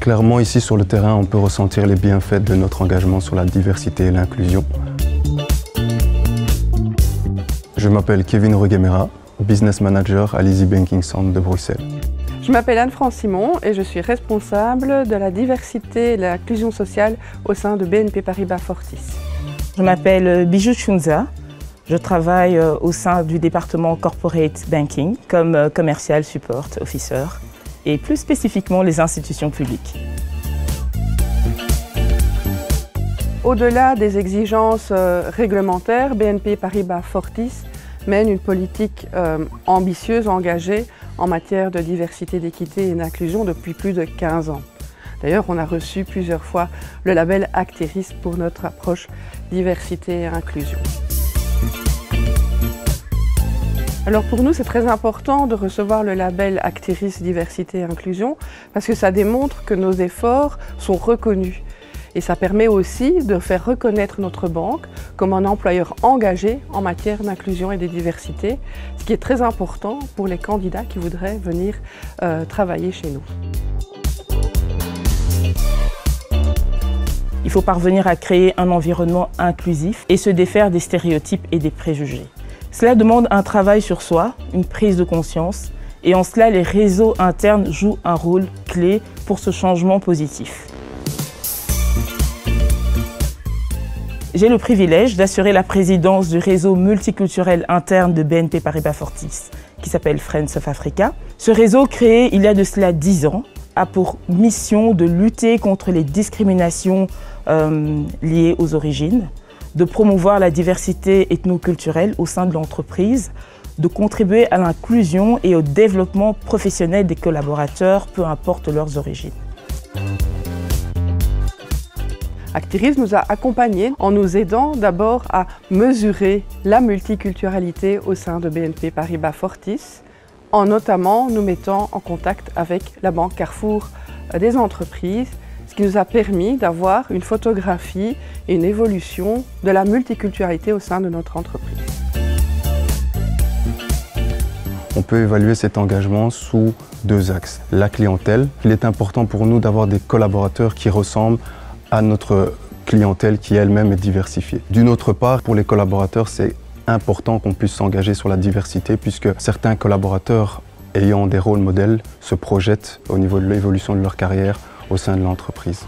Clairement, ici sur le terrain, on peut ressentir les bienfaits de notre engagement sur la diversité et l'inclusion. Je m'appelle Kevin Rugemera, Business Manager à l'Easy Banking Centre de Bruxelles. Je m'appelle Anne-France Simon et je suis responsable de la diversité et de l'inclusion sociale au sein de BNP Paribas Fortis. Je m'appelle Bijou Chunza. Je travaille au sein du département Corporate Banking comme Commercial Support Officer et plus spécifiquement les institutions publiques. Au-delà des exigences réglementaires, BNP Paribas Fortis mène une politique ambitieuse, engagée en matière de diversité, d'équité et d'inclusion depuis plus de 15 ans. D'ailleurs, on a reçu plusieurs fois le label Acteris pour notre approche diversité et inclusion. Alors pour nous, c'est très important de recevoir le label Acteris Diversité et Inclusion parce que ça démontre que nos efforts sont reconnus. Et ça permet aussi de faire reconnaître notre banque comme un employeur engagé en matière d'inclusion et de diversité, ce qui est très important pour les candidats qui voudraient venir travailler chez nous. Il faut parvenir à créer un environnement inclusif et se défaire des stéréotypes et des préjugés. Cela demande un travail sur soi, une prise de conscience, et en cela, les réseaux internes jouent un rôle clé pour ce changement positif. J'ai le privilège d'assurer la présidence du réseau multiculturel interne de BNP Paribas Fortis, qui s'appelle Friends of Africa. Ce réseau, créé il y a de cela 10 ans, a pour mission de lutter contre les discriminations liées aux origines, de promouvoir la diversité ethnoculturelle au sein de l'entreprise, de contribuer à l'inclusion et au développement professionnel des collaborateurs, peu importe leurs origines. Acteris nous a accompagnés en nous aidant d'abord à mesurer la multiculturalité au sein de BNP Paribas Fortis, en notamment nous mettant en contact avec la banque Carrefour des entreprises, ce qui nous a permis d'avoir une photographie et une évolution de la multiculturalité au sein de notre entreprise. On peut évaluer cet engagement sous deux axes. La clientèle. Il est important pour nous d'avoir des collaborateurs qui ressemblent à notre clientèle qui elle-même est diversifiée. D'une autre part, pour les collaborateurs, c'est important qu'on puisse s'engager sur la diversité puisque certains collaborateurs ayant des rôles modèles se projettent au niveau de l'évolution de leur carrière au sein de l'entreprise.